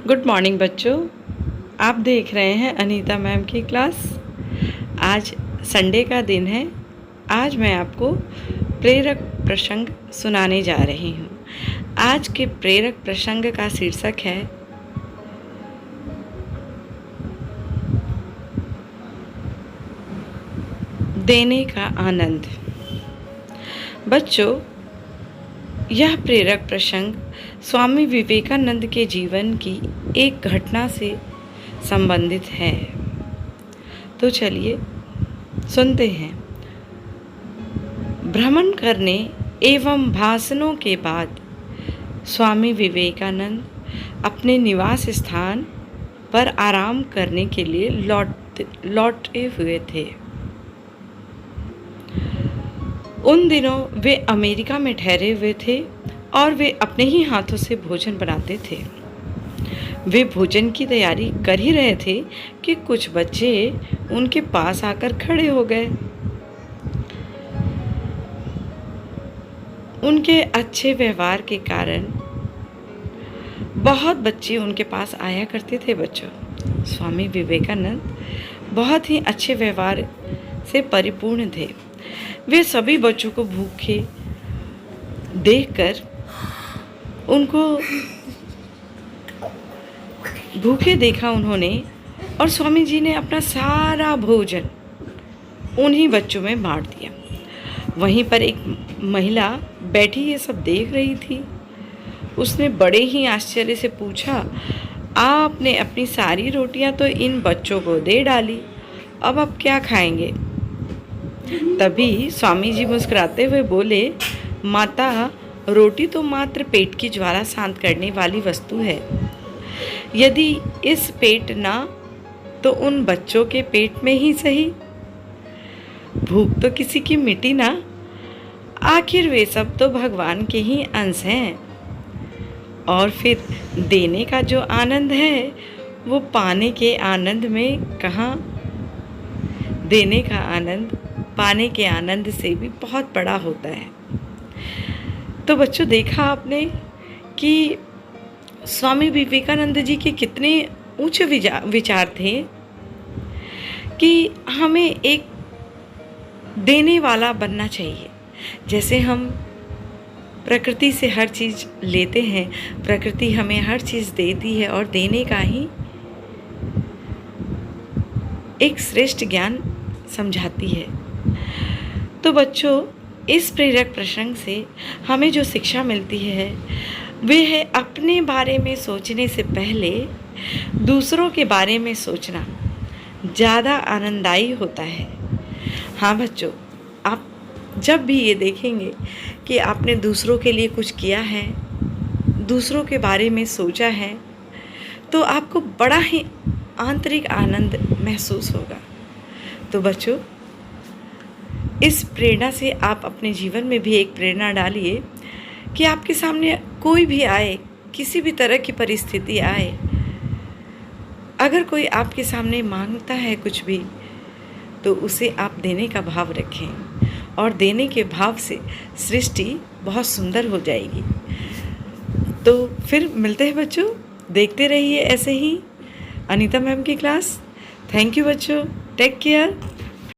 Good morning बच्चों। आप देख रहे हैं अनीता मैम की क्लास। आज संडे का दिन है। आज मैं आपको प्रेरक प्रसंग सुनाने जा रही हूँ। आज के प्रेरक प्रसंग का शीर्षक है देने का आनंद। बच्चों, यह प्रेरक प्रसंग स्वामी विवेकानंद के जीवन की एक घटना से संबंधित है। तो चलिए सुनते हैं। भ्रमण करने एवं भाषणों के बाद स्वामी विवेकानंद अपने निवास स्थान पर आराम करने के लिए लौटे हुए थे। उन दिनों वे अमेरिका में ठहरे हुए थे और वे अपने ही हाथों से भोजन बनाते थे। वे भोजन की तैयारी कर ही रहे थे कि कुछ बच्चे उनके पास आकर खड़े हो गए। उनके अच्छे व्यवहार के कारण बहुत बच्चे उनके पास आया करते थे। बच्चों, स्वामी विवेकानंद बहुत ही अच्छे व्यवहार से परिपूर्ण थे। वे सभी बच्चों को भूखे देखकर उनको भूखे देखा उन्होंने, और स्वामी जी ने अपना सारा भोजन उन्हीं बच्चों में बांट दिया। वहीं पर एक महिला बैठी ये सब देख रही थी। उसने बड़े ही आश्चर्य से पूछा, आपने अपनी सारी रोटियां तो इन बच्चों को दे डाली, अब आप क्या खाएंगे? तभी स्वामी जी मुस्कुराते हुए बोले, माता, रोटी तो मात्र पेट की ज्वाला शांत करने वाली वस्तु है। यदि इस पेट ना तो उन बच्चों के पेट में ही सही। भूख तो किसी की मिटी ना, आखिर वे सब तो भगवान के ही अंश हैं। और फिर देने का जो आनंद है वो पाने के आनंद में कहाँ। देने का आनंद पाने के आनंद से भी बहुत बड़ा होता है। तो बच्चों, देखा आपने कि स्वामी विवेकानंद जी के कितने ऊंचे विचार थे कि हमें एक देने वाला बनना चाहिए। जैसे हम प्रकृति से हर चीज़ लेते हैं, प्रकृति हमें हर चीज़ देती है और देने का ही एक श्रेष्ठ ज्ञान समझाती है। तो बच्चों, इस प्रेरक प्रसंग से हमें जो शिक्षा मिलती है वे है अपने बारे में सोचने से पहले दूसरों के बारे में सोचना ज़्यादा आनंददायी होता है। हाँ बच्चों, आप जब भी ये देखेंगे कि आपने दूसरों के लिए कुछ किया है, दूसरों के बारे में सोचा है, तो आपको बड़ा ही आंतरिक आनंद महसूस होगा। तो बच्चों, इस प्रेरणा से आप अपने जीवन में भी एक प्रेरणा डालिए कि आपके सामने कोई भी आए, किसी भी तरह की परिस्थिति आए, अगर कोई आपके सामने मांगता है कुछ भी, तो उसे आप देने का भाव रखें और देने के भाव से सृष्टि बहुत सुंदर हो जाएगी। तो फिर मिलते हैं बच्चों, देखते रहिए ऐसे ही अनीता मैम की क्लास। थैंक यू बच्चों, टेक केयर।